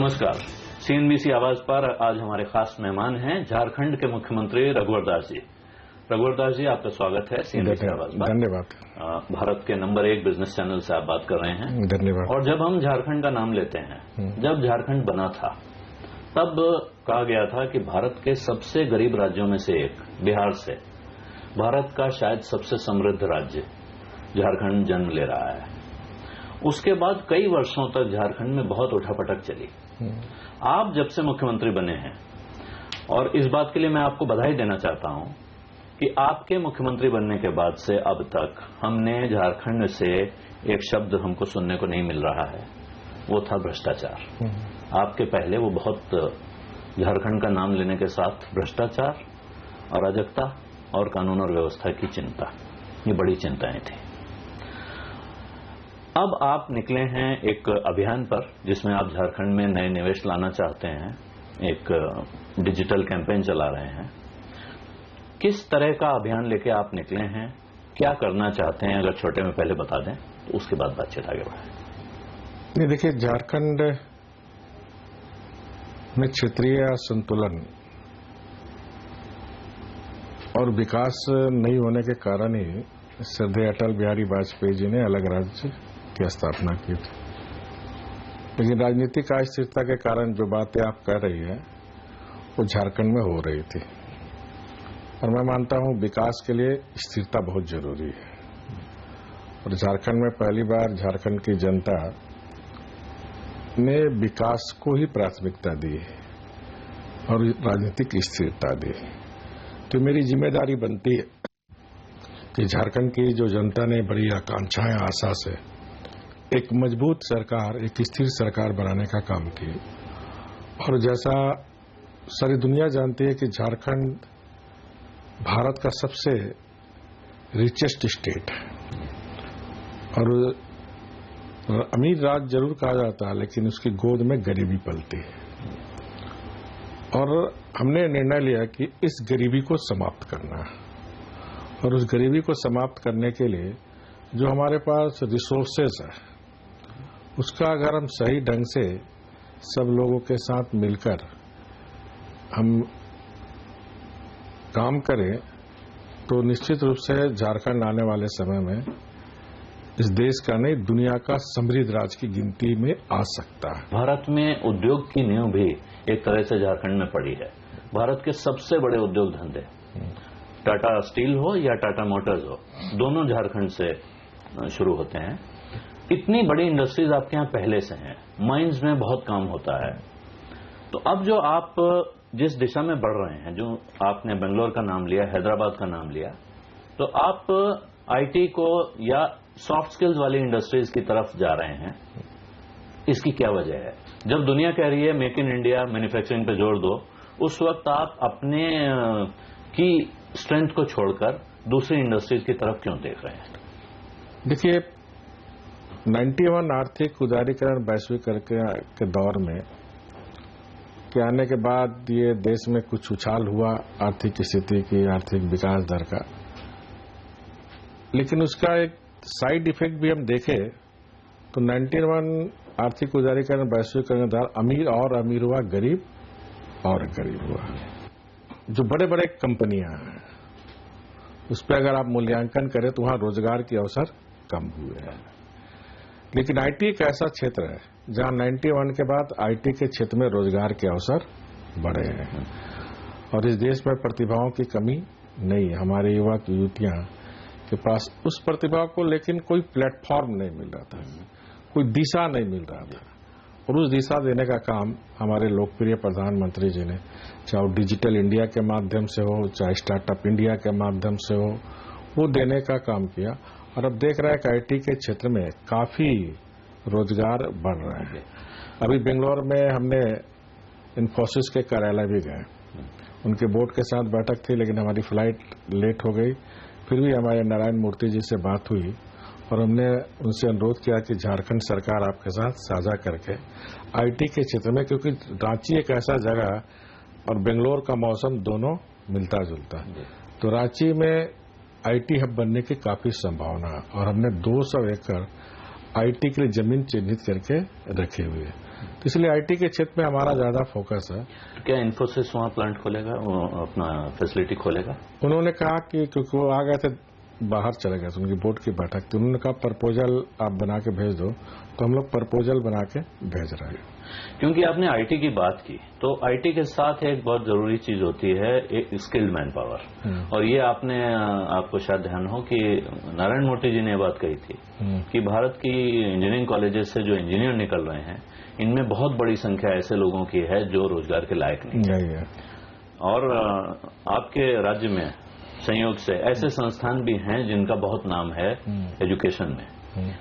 नमस्कार। सीएनबीसी आवाज पर आज हमारे खास मेहमान हैं झारखंड के मुख्यमंत्री रघुवर दास जी। रघुवर दास जी, आपका स्वागत है सीएनबीसी आवाज पर। धन्यवाद। भारत के नंबर 1 बिजनेस चैनल से आप बात कर रहे हैं। धन्यवाद। और जब हम झारखंड का नाम लेते हैं, जब झारखंड बना था तब कहा गया था कि भारत के सबसे गरीब राज्यों में से एक बिहार से भारत का शायद सबसे समृद्ध राज्य झारखंड जन्म ले रहा है। उसके बाद कई वर्षों तक झारखंड में बहुत उठापटक चली। आप जब से मुख्यमंत्री बने हैं, और इस बात के लिए मैं आपको बधाई देना चाहता हूं कि आपके मुख्यमंत्री बनने के बाद से अब तक हमने झारखंड से एक शब्द हमको सुनने को नहीं मिल रहा है, वो था भ्रष्टाचार। आपके पहले वो बहुत झारखंड का नाम लेने के साथ भ्रष्टाचार, अराजकता और कानून और व्यवस्था की चिंता, ये बड़ी चिंताएं थी। अब आप निकले हैं एक अभियान पर जिसमें आप झारखंड में नए निवेश लाना चाहते हैं, एक डिजिटल कैंपेन चला रहे हैं। किस तरह का अभियान लेके आप निकले हैं, क्या करना चाहते हैं, अगर छोटे में पहले बता दें तो उसके बाद बातचीत आगे बढ़ाएं। नहीं, देखिए, झारखंड में क्षेत्रीय संतुलन और विकास नहीं होने के कारण ही श्रद्धेय अटल बिहारी वाजपेयी जी ने अलग राज्य की स्थापना की थी। लेकिन राजनीतिक अस्थिरता के कारण जो बातें आप कह रही हैं वो झारखंड में हो रही थी, और मैं मानता हूं विकास के लिए स्थिरता बहुत जरूरी है। और झारखंड में पहली बार झारखंड की जनता ने विकास को ही प्राथमिकता दी और राजनीतिक स्थिरता दी। तो मेरी जिम्मेदारी बनती है कि झारखंड की जो जनता ने बड़ी आकांक्षाएं, आशा से एक मजबूत सरकार, एक स्थिर सरकार बनाने का काम किया। और जैसा सारी दुनिया जानती है कि झारखंड भारत का सबसे रिचेस्ट स्टेट है, और अमीर राज्य जरूर कहा जाता है, लेकिन उसकी गोद में गरीबी पलती है। और हमने निर्णय लिया कि इस गरीबी को समाप्त करना है, और उस गरीबी को समाप्त करने के लिए जो हमारे पास रिसोर्सेज है उसका अगर हम सही ढंग से सब लोगों के साथ मिलकर हम काम करें तो निश्चित रूप से झारखंड आने वाले समय में इस देश का नहीं, दुनिया का समृद्ध राज्य की गिनती में आ सकता है। भारत में उद्योग की नींव भी एक तरह से झारखंड में पड़ी है। भारत के सबसे बड़े उद्योग धंधे, टाटा स्टील हो या टाटा मोटर्स हो, दोनों झारखंड से शुरू होते हैं। इतनी बड़ी इंडस्ट्रीज आपके यहाँ पहले से हैं, माइंस में बहुत काम होता है। तो अब जो आप जिस दिशा में बढ़ रहे हैं, जो आपने बेंगलोर का नाम लिया, हैदराबाद का नाम लिया, तो आप आईटी को या सॉफ्ट स्किल्स वाली इंडस्ट्रीज की तरफ जा रहे हैं। इसकी क्या वजह है? जब दुनिया कह रही है मेक इन इंडिया, मैन्युफैक्चरिंग पे जोर दो, उस वक्त आप अपने की स्ट्रेंथ को छोड़कर दूसरी इंडस्ट्रीज की तरफ क्यों देख रहे हैं? देखिए, 91 आर्थिक उदारीकरण वैश्वीकरण के दौर में के आने के बाद ये देश में कुछ उछाल हुआ आर्थिक स्थिति की, आर्थिक विकास दर का। लेकिन उसका एक साइड इफेक्ट भी हम देखें तो 91 आर्थिक उदारीकरण वैश्वीकरण के दौर अमीर और अमीर हुआ, गरीब और गरीब हुआ। जो बड़े बड़े कंपनियां हैं उस पर अगर आप मूल्यांकन करें तो वहां रोजगार के अवसर कम हुए हैं। लेकिन आईटी एक ऐसा क्षेत्र है जहां 91 के बाद आईटी के क्षेत्र में रोजगार के अवसर बढ़े हैं, और इस देश में प्रतिभाओं की कमी नहीं है। हमारे युवक युवतियां के पास उस प्रतिभा को लेकिन कोई प्लेटफॉर्म नहीं मिल रहा था, कोई दिशा नहीं मिल रहा था, और उस दिशा देने का काम हमारे लोकप्रिय प्रधानमंत्री जी ने, चाहे डिजिटल इंडिया के माध्यम से हो, चाहे स्टार्टअप इंडिया के माध्यम से हो, वो देने का काम किया। और अब देख रहा है कि आईटी के क्षेत्र में काफी रोजगार बढ़ रहे हैं। अभी बेंगलोर में हमने इन्फोसिस के कार्यालय भी गए, उनके बोर्ड के साथ बैठक थी, लेकिन हमारी फ्लाइट लेट हो गई। फिर भी हमारे नारायण मूर्ति जी से बात हुई और हमने उनसे अनुरोध किया कि झारखंड सरकार आपके साथ साझा करके आईटी के क्षेत्र में, क्योंकि रांची एक ऐसा जगह और बेंगलोर का मौसम दोनों मिलता जुलता है, तो रांची में आईटी हब बनने की काफी संभावना है। और हमने 200 एकड़ आईटी के लिए जमीन चिन्हित करके रखे हुए हैं। तो इसलिए आईटी के क्षेत्र में हमारा ज्यादा फोकस है। क्या इन्फोसिस वहाँ प्लांट खोलेगा, अपना फैसिलिटी खोलेगा? उन्होंने कहा कि क्योंकि वो आ गए थे, बाहर चले गए थे, उनकी बोर्ड की बैठक थी, उन्होंने कहा प्रपोजल आप बना के भेज दो, तो हम लोग प्रपोजल बना के भेज रहे हैं। क्योंकि आपने आईटी की बात की, तो आईटी के साथ एक बहुत जरूरी चीज होती है एक स्किल्ड मैन पावर। और ये आपको शायद ध्यान हो कि नारायण मूर्ति जी ने ये बात कही थी कि भारत की इंजीनियरिंग कॉलेजेस से जो इंजीनियर निकल रहे हैं, इनमें बहुत बड़ी संख्या ऐसे लोगों की है जो रोजगार के लायक नहीं है। और आपके राज्य में संयोग से ऐसे संस्थान भी हैं जिनका बहुत नाम है एजुकेशन में,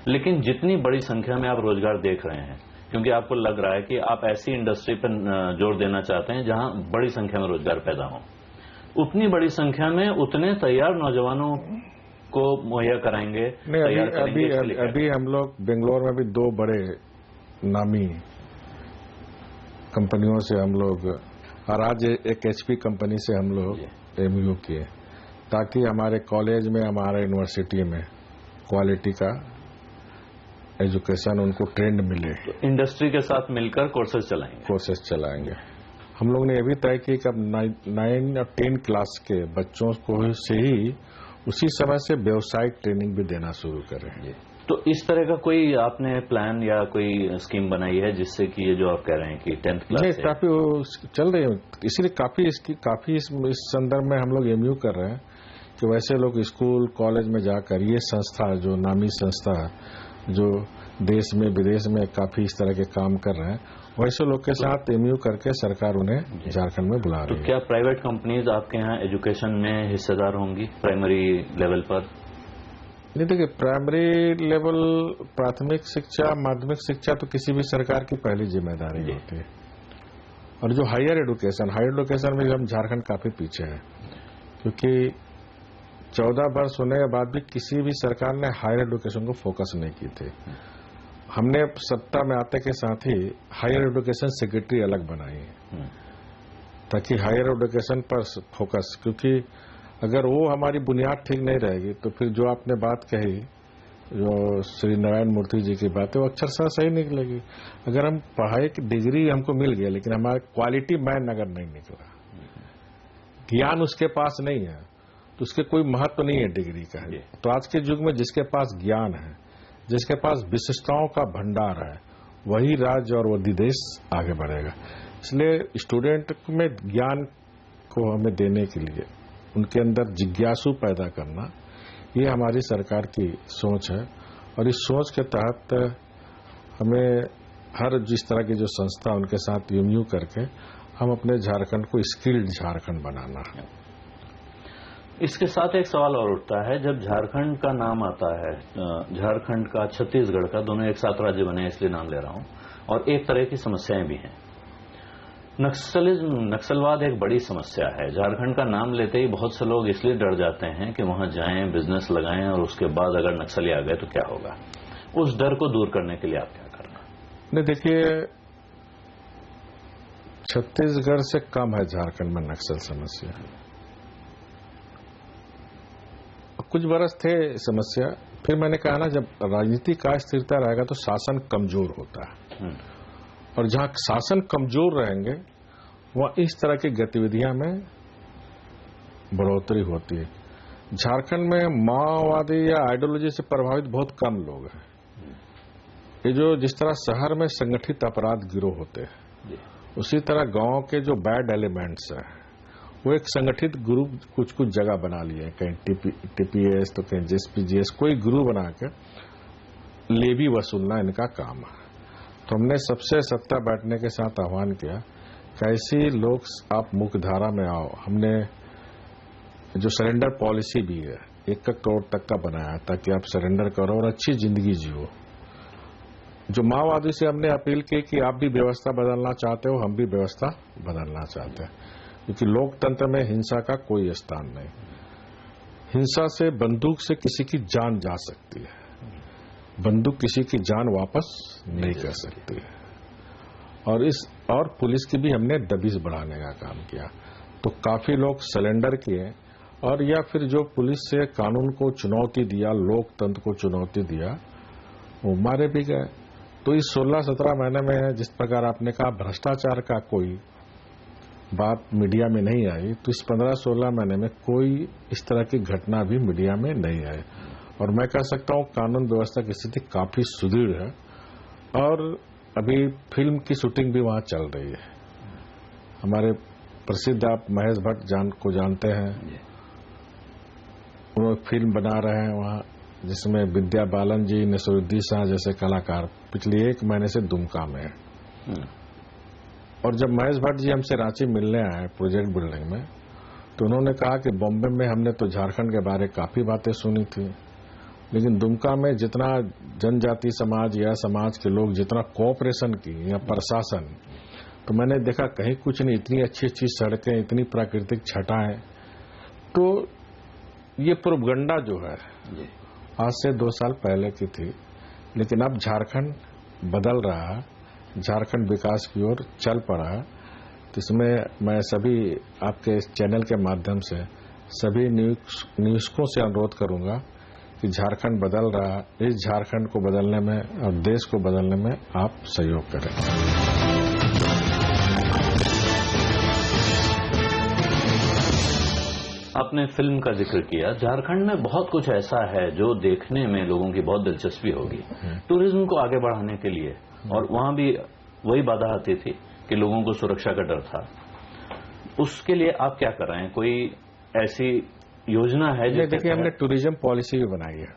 लेकिन जितनी बड़ी संख्या में आप रोजगार देख रहे हैं, क्योंकि आपको लग रहा है कि आप ऐसी इंडस्ट्री पर जोर देना चाहते हैं जहां बड़ी संख्या में रोजगार पैदा हो, उतनी बड़ी संख्या में उतने तैयार नौजवानों को मुहैया कराएंगे। नहीं, अभी हम लोग बेंगलोर में भी 2 बड़े नामी कंपनियों से हम लोग, और आज एक एचपी कंपनी से हम लोग एमयू किए, ताकि हमारे कॉलेज में, हमारे यूनिवर्सिटी में क्वालिटी का एजुकेशन उनको ट्रेंड मिले। तो इंडस्ट्री के साथ मिलकर कोर्सेज चलाएंगे। हम लोग ने ये भी तय किया कि अब 9 और 10 क्लास के बच्चों को से ही उसी समय से व्यावसायिक ट्रेनिंग भी देना शुरू करें। तो इस तरह का कोई आपने प्लान या कोई स्कीम बनाई है जिससे कि ये जो आप कह रहे हैं कि 10th क्लास से काफी चल रही है, इसलिए काफी इस संदर्भ में हम लोग एमयू कर रहे हैं कि वैसे लोग स्कूल कॉलेज में जाकर, ये संस्था जो नामी संस्था जो देश में विदेश में काफी इस तरह के काम कर रहे हैं, वैसे लोग के साथ एमयू करके सरकार उन्हें झारखंड में बुला रही है। तो क्या प्राइवेट कंपनीज आपके यहाँ एजुकेशन में हिस्सेदार होंगी प्राइमरी लेवल पर? नहीं, देखिए, प्राइमरी लेवल प्राथमिक शिक्षा, माध्यमिक शिक्षा तो किसी भी सरकार की पहली जिम्मेदारी होती है। और जो हायर एडुकेशन में हम झारखंड काफी पीछे है, क्योंकि 14 वर्ष होने के बाद भी किसी भी सरकार ने हायर एडुकेशन को फोकस नहीं की थी। हमने सत्ता में आते के साथ ही हायर एडुकेशन सेक्रेटरी अलग बनाई है, ताकि हायर एडुकेशन पर फोकस, क्योंकि अगर वो हमारी बुनियाद ठीक नहीं रहेगी तो फिर जो आपने बात कही, जो श्री नारायण मूर्ति जी की बात है, वो अक्षरशः सही निकलेगी। अगर हम पढ़ाई की डिग्री हमको मिल गया, लेकिन हमारा क्वालिटी मैन अगर नहीं निकला, ज्ञान उसके पास नहीं है, तो उसके कोई महत्व नहीं है डिग्री का। तो आज के युग में जिसके पास ज्ञान है, जिसके पास विशिष्टताओं का भंडार है, वही राज्य और वही देश आगे बढ़ेगा। इसलिए स्टूडेंट में ज्ञान को हमें देने के लिए उनके अंदर जिज्ञासु पैदा करना, ये हमारी सरकार की सोच है। और इस सोच के तहत हमें हर जिस तरह की जो संस्था, उनके साथ एमयू करके हम अपने झारखंड को स्किल्ड झारखंड बनाना है। इसके साथ एक सवाल और उठता है, जब झारखंड का नाम आता है, झारखंड का, छत्तीसगढ़ का, दोनों एक साथ राज्य बने, इसलिए नाम ले रहा हूं, और एक तरह की समस्याएं भी हैं। नक्सलवाद एक बड़ी समस्या है। झारखंड का नाम लेते ही बहुत से लोग इसलिए डर जाते हैं कि वहां जाएं, बिजनेस लगाएं, और उसके बाद अगर नक्सली आ गए तो क्या होगा। उस डर को दूर करने के लिए आप क्या करना? नहीं, देखिए, छत्तीसगढ़ से कम है झारखंड में नक्सल समस्या। कुछ बरस थे समस्या, फिर मैंने कहा ना, जब राजनीति का स्थिरता रहेगा तो शासन कमजोर होता है, और जहां शासन कमजोर रहेंगे वहां इस तरह की गतिविधियां में बढ़ोतरी होती है। झारखंड में माओवादी या आइडियोलॉजी से प्रभावित बहुत कम लोग हैं। ये जो जिस तरह शहर में संगठित अपराध गिरोह होते हैं, उसी तरह गांव के जो बैड एलिमेंट्स हैं, वो एक संगठित ग्रुप कुछ जगह बना लिए, कहीं टीपीएस तो कहीं जेएसपीजीएस, कोई ग्रुप बना के लेवी वसूलना इनका काम है। तो हमने सबसे सत्ता बैठने के साथ आह्वान किया, कैसी लोग आप मुख्य धारा में आओ। हमने जो सरेंडर पॉलिसी भी है, 1 करोड़ तक का बनाया, ताकि आप सरेंडर करो और अच्छी जिंदगी जियो। जो माओवादी से हमने अपील की कि आप भी व्यवस्था बदलना चाहते हो, हम भी व्यवस्था बदलना चाहते हैं, क्योंकि लोकतंत्र में हिंसा का कोई स्थान नहीं। हिंसा से, बंदूक से किसी की जान जा सकती है, बंदूक किसी की जान वापस नहीं कर सकती है। और पुलिस की भी हमने दबिश बढ़ाने का काम किया। तो काफी लोग सरेंडर किए, और या फिर जो पुलिस से कानून को चुनौती दिया, लोकतंत्र को चुनौती दिया, वो मारे भी गए। तो इस 16-17 महीने में जिस प्रकार आपने कहा भ्रष्टाचार का कोई बात मीडिया में नहीं आई, तो इस 15-16 महीने में कोई इस तरह की घटना भी मीडिया में नहीं आई। और मैं कह सकता हूं कानून व्यवस्था की स्थिति काफी सुदृढ़ है और अभी फिल्म की शूटिंग भी वहां चल रही है। हमारे प्रसिद्ध आप महेश भट्ट को जानते हैं, वो फिल्म बना रहे हैं वहां, जिसमें विद्या बालन जी, नसरुद्दीन शाह जैसे कलाकार पिछले 1 महीने से दुमका में है। और जब महेश भट्ट जी हमसे रांची मिलने आए प्रोजेक्ट बिल्डिंग में, तो उन्होंने कहा कि बॉम्बे में हमने तो झारखंड के बारे काफी बातें सुनी थी, लेकिन दुमका में जितना जनजाति समाज या समाज के लोग जितना कोऑपरेशन की या प्रशासन, तो मैंने देखा कहीं कुछ नहीं। इतनी अच्छी अच्छी सड़कें, इतनी प्राकृतिक छटाएं। तो ये प्रोपगंडा जो है आज से 2 साल पहले की थी, लेकिन अब झारखंड बदल रहा है, झारखंड विकास की ओर चल पड़ा है। तो इसमें मैं सभी आपके चैनल के माध्यम से सभी न्यूज़ों से अनुरोध करूंगा कि झारखंड बदल रहा है, इस झारखंड को बदलने में और देश को बदलने में आप सहयोग करें। आपने फिल्म का जिक्र किया। झारखंड में बहुत कुछ ऐसा है जो देखने में लोगों की बहुत दिलचस्पी होगी टूरिज्म को आगे बढ़ाने के लिए, और वहां भी वही बाधा आती थी कि लोगों को सुरक्षा का डर था। उसके लिए आप क्या कर रहे हैं? कोई ऐसी योजना है? देखिए, हमने टूरिज्म पॉलिसी भी बनाई है।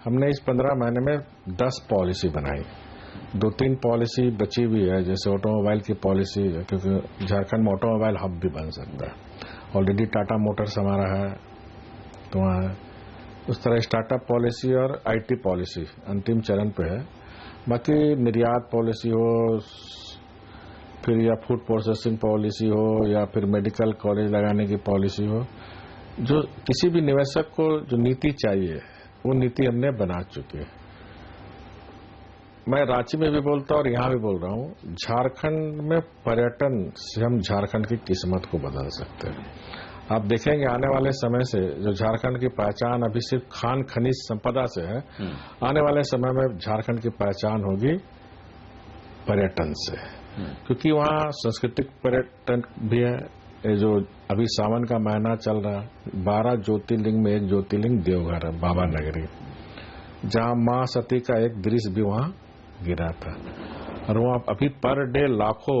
हमने इस 15 महीने में 10 पॉलिसी बनाई, 2-3 पॉलिसी बची हुई है, जैसे ऑटोमोबाइल की पॉलिसी, क्योंकि झारखंड में ऑटोमोबाइल हब भी बन सकता है। ऑलरेडी टाटा मोटर्स हमारा है, तो वहाँ उस तरह स्टार्टअप पॉलिसी और आईटी पॉलिसी अंतिम चरण पे है। बाकी निर्यात पॉलिसी हो, फिर या फूड प्रोसेसिंग पॉलिसी हो, या फिर मेडिकल कॉलेज लगाने की पॉलिसी हो, जो किसी भी निवेशक को जो नीति चाहिए वो नीति हमने बना चुकी है। मैं रांची में भी बोलता हूं और यहां भी बोल रहा हूं, झारखंड में पर्यटन से हम झारखंड की किस्मत को बदल सकते हैं। आप देखेंगे आने वाले समय से जो झारखंड की पहचान अभी सिर्फ खान खनिज संपदा से है, आने वाले समय में झारखंड की पहचान होगी पर्यटन से, क्योंकि वहां सांस्कृतिक पर्यटन भी है। ये जो अभी सावन का महीना चल रहा है, 12 ज्योतिर्लिंग में एक ज्योतिर्लिंग देवघर है, बाबा नगरी, जहां मां सती का एक दृश्य भी वहां गिरा था, और वहां अभी पर डे लाखों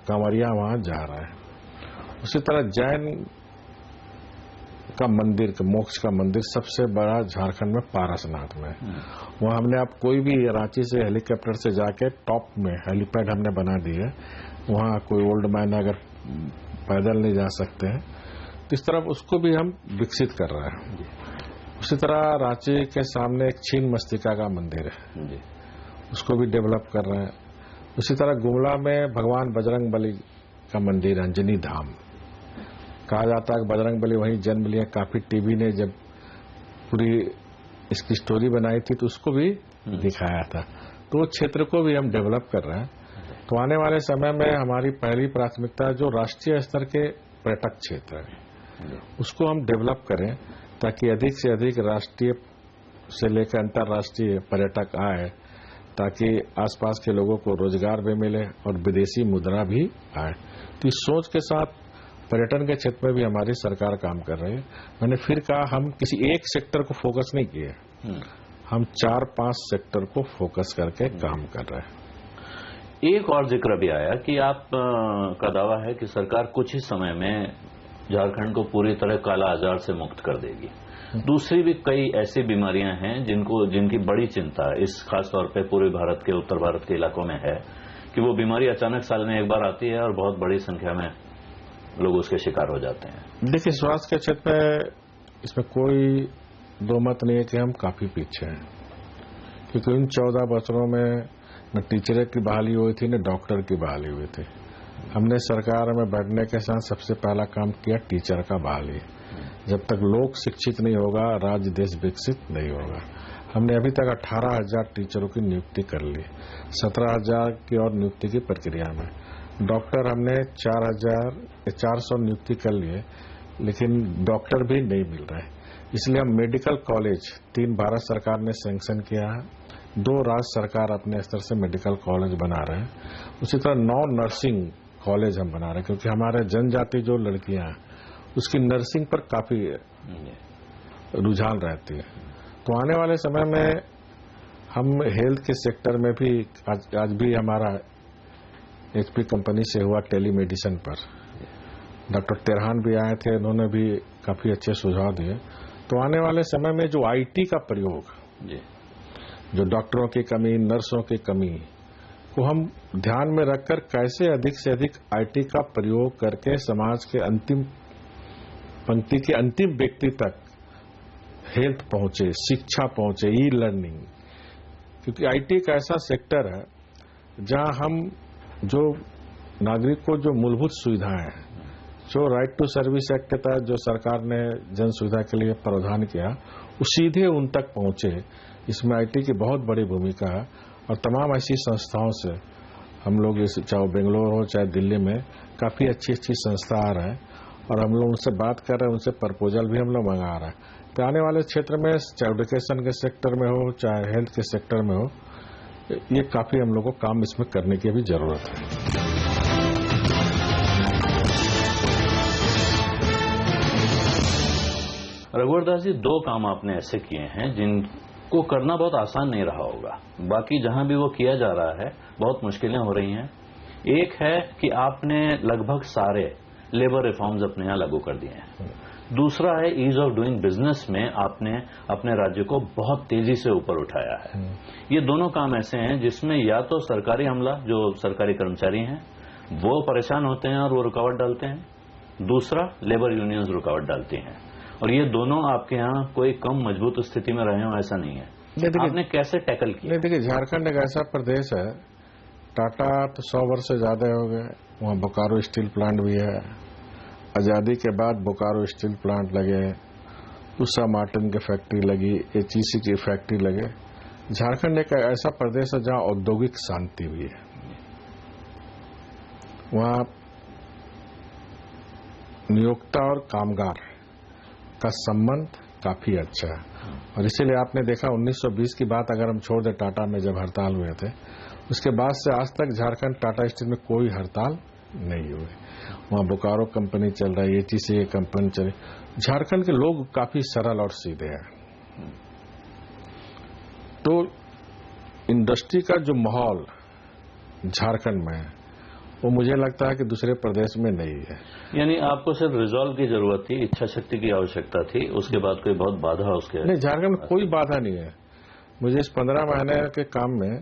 कांवरिया वहां जा रहा है। उसी तरह जैन का मंदिर, मोक्ष का मंदिर सबसे बड़ा झारखंड में पारसनाथ में है। वहां हमने अब कोई भी रांची से हेलीकॉप्टर से जाके टॉप में हेलीपैड हमने बना दी है। वहां कोई ओल्ड मैन अगर पैदल नहीं जा सकते हैं, तो इस तरह उसको भी हम विकसित कर रहे हैं। उसी तरह रांची के सामने एक छीन मस्तिका का मंदिर है, उसको भी डेवलप कर रहे हैं। उसी तरह गुमला में भगवान बजरंग बली का मंदिर, अंजनी धाम, कहा जाता है कि बजरंग बली वहीं जन्म लिया। काफी टीवी ने जब पूरी इसकी स्टोरी बनाई थी तो उसको भी दिखाया था। तो उस क्षेत्र को भी हम डेवलप कर रहे हैं। तो आने वाले समय में हमारी पहली प्राथमिकता जो राष्ट्रीय स्तर के पर्यटक क्षेत्र है उसको हम डेवलप करें, ताकि अधिक से अधिक राष्ट्रीय से लेकर अंतर्राष्ट्रीय पर्यटक आए, ताकि आसपास के लोगों को रोजगार भी मिले और विदेशी मुद्रा भी आए। तो इस सोच के साथ पर्यटन के क्षेत्र में भी हमारी सरकार काम कर रही है। मैंने फिर कहा, हम किसी एक सेक्टर को फोकस नहीं किए, हम 4-5 सेक्टर को फोकस करके काम कर रहे हैं। एक और जिक्र भी आया कि आप का दावा है कि सरकार कुछ ही समय में झारखंड को पूरी तरह काला आजार से मुक्त कर देगी। दूसरी भी कई ऐसी बीमारियां हैं जिनकी बड़ी चिंता इस खास तौर पे पूरे भारत के, उत्तर भारत के इलाकों में है कि वो बीमारी अचानक साल में एक बार आती है और बहुत बड़ी संख्या में लोग उसके शिकार हो जाते हैं। देखिए, स्वास्थ्य के क्षेत्र में इसमें कोई दो मत नहीं है कि हम काफी पीछे हैं, क्योंकि इन 14 वर्षों में न टीचर की बहाली हुई थी, न डॉक्टर की बहाली हुई थी। हमने सरकार में बैठने के साथ सबसे पहला काम किया टीचर का बहाली। जब तक लोग शिक्षित नहीं होगा, राज्य देश विकसित नहीं होगा। हमने अभी तक 18,000 टीचरों की नियुक्ति कर ली, 17,000 की और नियुक्ति की प्रक्रिया में। डॉक्टर हमने 400 नियुक्ति कर लिए, लेकिन डॉक्टर भी नहीं मिल रहे। इसलिए हम मेडिकल कॉलेज 3 भारत सरकार ने सैंक्शन किया है, 2 राज्य सरकार अपने स्तर से मेडिकल कॉलेज बना रहे हैं, उसी तरह 9 नर्सिंग कॉलेज हम बना रहे हैं, क्योंकि हमारे जनजाति जो लड़कियां हैं उसकी नर्सिंग पर काफी रुझान रहती है। तो आने वाले समय में हम हेल्थ के सेक्टर में भी आज भी हमारा HP कंपनी से हुआ टेलीमेडिसिन पर, डॉक्टर तेरहान भी आए थे, उन्होंने भी काफी अच्छे सुझाव दिए। तो आने वाले समय में जो IT का प्रयोग, जो डॉक्टरों की कमी, नर्सों की कमी को हम ध्यान में रखकर कैसे अधिक से अधिक IT का प्रयोग करके समाज के अंतिम पंक्ति के अंतिम व्यक्ति तक हेल्थ पहुंचे, शिक्षा पहुंचे, ई लर्निंग, क्योंकि IT एक ऐसा सेक्टर है जहां हम जो नागरिक को जो मूलभूत सुविधाएं हैं, जो राइट टू सर्विस एक्ट के तहत जो सरकार ने जन सुविधा के लिए प्रावधान किया, वो सीधे उन तक पहुंचे। इसमें IT की बहुत बड़ी भूमिका है और तमाम ऐसी संस्थाओं से हम लोग, चाहे बेंगलोर हो चाहे दिल्ली में, काफी अच्छी अच्छी संस्था आ रहे हैं और हम लोग उनसे बात कर रहे हैं, उनसे प्रपोजल भी हम लोग मंगा रहे हैं। तो आने वाले क्षेत्र में चाहे एजुकेशन के सेक्टर में हो चाहे हेल्थ के सेक्टर में हो, ये काफी हम लोग को काम इसमें करने की भी जरूरत है। रघुवर दास जी, 2 काम आपने ऐसे किए हैं जिनको करना बहुत आसान नहीं रहा होगा, बाकी जहां भी वो किया जा रहा है बहुत मुश्किलें हो रही हैं। एक है कि आपने लगभग सारे लेबर रिफॉर्म्स अपने यहां लागू कर दिए हैं। दूसरा है ईज ऑफ डूइंग बिजनेस में आपने अपने राज्य को बहुत तेजी से ऊपर उठाया है। ये दोनों काम ऐसे हैं जिसमें या तो सरकारी अमला, जो सरकारी कर्मचारी हैं, वो परेशान होते हैं और वो रुकावट डालते हैं, दूसरा लेबर यूनियंस रुकावट डालती हैं, और ये दोनों आपके यहाँ कोई कम मजबूत स्थिति में रहे हो ऐसा नहीं है। आपने कैसे टैकल किया? देखिए, झारखंड एक ऐसा प्रदेश है, टाटा तो 100 वर्ष से ज्यादा हो गए, वहाँ बोकारो स्टील प्लांट भी है, आजादी के बाद बोकारो स्टील प्लांट लगे, उषा मार्टिन की फैक्ट्री लगी, HEC की फैक्ट्री लगे। झारखंड एक ऐसा प्रदेश है जहां औद्योगिक शांति भी है, वहां नियोक्ता और कामगार का संबंध काफी अच्छा है। और इसीलिए आपने देखा 1920 की बात अगर हम छोड़ दें, टाटा में जब हड़ताल हुए थे, उसके बाद से आज तक झारखंड टाटा स्टील में कोई हड़ताल नहीं हुई। वहां बोकारो कंपनी चल रही है, HEC कंपनी चल रही। झारखंड के लोग काफी सरल और सीधे हैं, तो इंडस्ट्री का जो माहौल झारखंड में है वो मुझे लगता है कि दूसरे प्रदेश में नहीं है। यानी आपको सिर्फ रिजॉल्व की जरूरत थी, इच्छा शक्ति की आवश्यकता थी, उसके बाद कोई बहुत बाधा उसके नहीं, झारखंड में कोई बाधा नहीं है। मुझे इस 15 महीने के काम में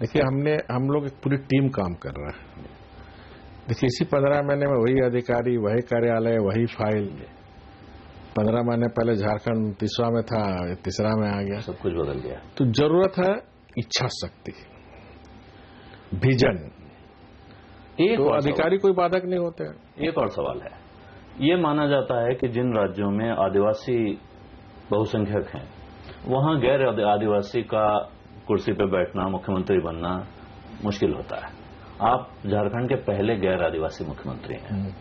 देखिए, हम लोग एक पूरी टीम काम कर रहा है। देखिए, इसी 15 महीने में वही अधिकारी, वही कार्यालय, वही फाइल। 15 महीने पहले झारखंड 30वां में था, 3रा में आ गया, सब कुछ बदल गया। तो जरूरत है इच्छा शक्ति, विजन। तो अधिकारी कोई बाधक नहीं होते हैं। एक और सवाल है, ये माना जाता है कि जिन राज्यों में आदिवासी बहुसंख्यक हैं, वहां गैर आदिवासी का कुर्सी पर बैठना, मुख्यमंत्री बनना मुश्किल होता है। आप झारखंड के पहले गैर आदिवासी मुख्यमंत्री हैं।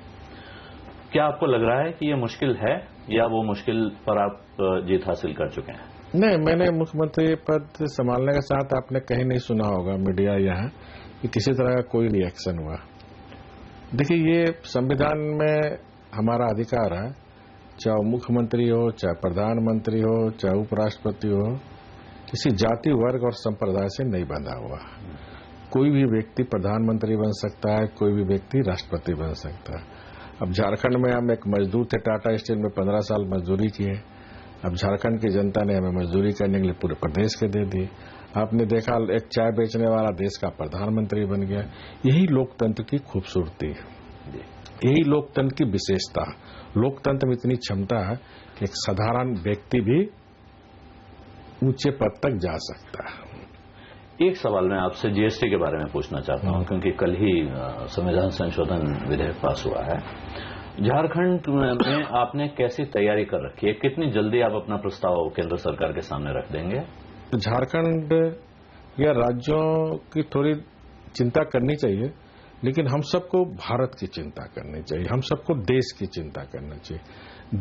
क्या आपको लग रहा है कि ये मुश्किल है, या वो मुश्किल पर आप जीत हासिल कर चुके हैं? नहीं, मैंने मुख्यमंत्री पद संभालने के साथ आपने कहीं नहीं सुना होगा मीडिया यहाँ कि किसी तरह का कोई रिएक्शन हुआ। देखिए, ये संविधान में हमारा अधिकार है, चाहे मुख्यमंत्री हो, चाहे प्रधानमंत्री हो, चाहे उपराष्ट्रपति हो, किसी जाति, वर्ग और संप्रदाय से नहीं बंधा हुआ। कोई भी व्यक्ति प्रधानमंत्री बन सकता है, कोई भी व्यक्ति राष्ट्रपति बन सकता है। अब झारखंड में हम एक मजदूर थे, टाटा स्टील में 15 साल मजदूरी किए। अब झारखंड की जनता ने हमें मजदूरी करने के लिए पूरे प्रदेश के दे दी। आपने देखा, एक चाय बेचने वाला देश का प्रधानमंत्री बन गया। यही लोकतंत्र की खूबसूरती है, यही लोकतंत्र की विशेषता। लोकतंत्र में इतनी क्षमता है कि एक साधारण व्यक्ति भी ऊंचे पद तक जा सकता है। एक सवाल मैं आपसे जीएसटी के बारे में पूछना चाहता हूं, क्योंकि कल ही संविधान संशोधन विधेयक पास हुआ है। झारखंड में आपने कैसी तैयारी कर रखी है? कितनी जल्दी आप अपना प्रस्ताव केंद्र सरकार के सामने रख देंगे? झारखंड या राज्यों की थोड़ी चिंता करनी चाहिए, लेकिन हम सबको भारत की चिंता करनी चाहिए, हम सबको देश की चिंता करना चाहिए।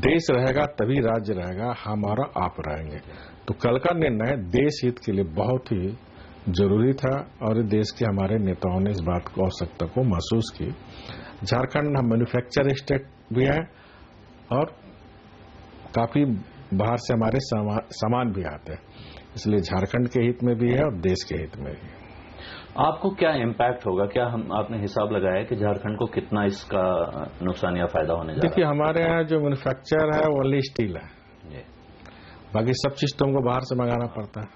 देश रहेगा तभी राज्य रहेगा, हमारा आप रहेंगे। तो कल का निर्णय देश हित के लिए बहुत ही जरूरी था और देश के हमारे नेताओं ने इस बात को आवश्यकता को महसूस की। झारखंड हम मैन्युफैक्चर स्टेट भी है और काफी बाहर से हमारे सामान भी आते हैं, इसलिए झारखंड के हित में भी है और देश के हित में भी। आपको क्या इम्पैक्ट होगा, क्या आपने हिसाब लगाया कि झारखंड को कितना इसका नुकसान या फायदा होने जा रहा है? देखिए, हमारे यहाँ जो मैन्युफैक्चर है वो ओनली स्टील है, बाकी सब चीज तो हमको बाहर से मंगाना पड़ता है।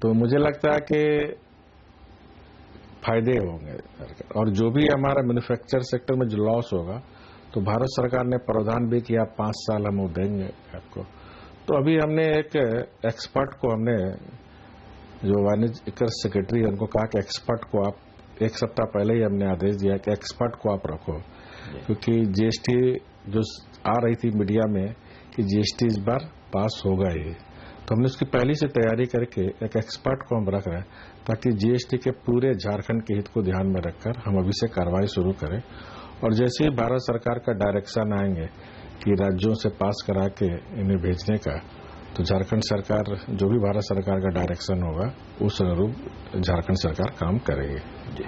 तो मुझे लगता है कि फायदे होंगे, और जो भी हमारा मैन्युफैक्चर सेक्टर में जो लॉस होगा तो भारत सरकार ने प्रावधान भी किया 5 साल हम देंगे आपको। तो अभी हमने एक एक्सपर्ट को, हमने जो वाणिज्य कर सेक्रेटरी है उनको कहा कि एक्सपर्ट को आप 1 सप्ताह पहले ही हमने आदेश दिया कि एक्सपर्ट को आप रखो, क्योंकि जीएसटी जो आ रही थी मीडिया में कि जीएसटी इस बार पास होगा ही, तो हमने उसकी पहले से तैयारी करके एक एक्सपर्ट को हम रख रहे हैं ताकि जीएसटी के पूरे झारखंड के हित को ध्यान में रखकर हम अभी से कार्रवाई शुरू करें। और जैसे ही भारत सरकार का डायरेक्शन आएंगे कि राज्यों से पास करा के इन्हें भेजने का, तो झारखंड सरकार जो भी भारत सरकार का डायरेक्शन होगा उस अनुरूप झारखंड सरकार काम करेगी। जी,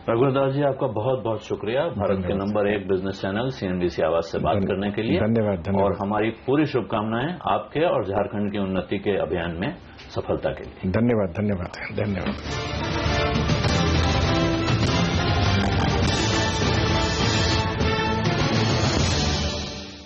रघुनाथ जी, आपका बहुत बहुत शुक्रिया भारत के नंबर 1 बिजनेस चैनल CNBC आवाज से बात करने के लिए। धन्यवाद। और हमारी पूरी शुभकामनाएं आपके और झारखंड की उन्नति के अभियान में सफलता के लिए। धन्यवाद।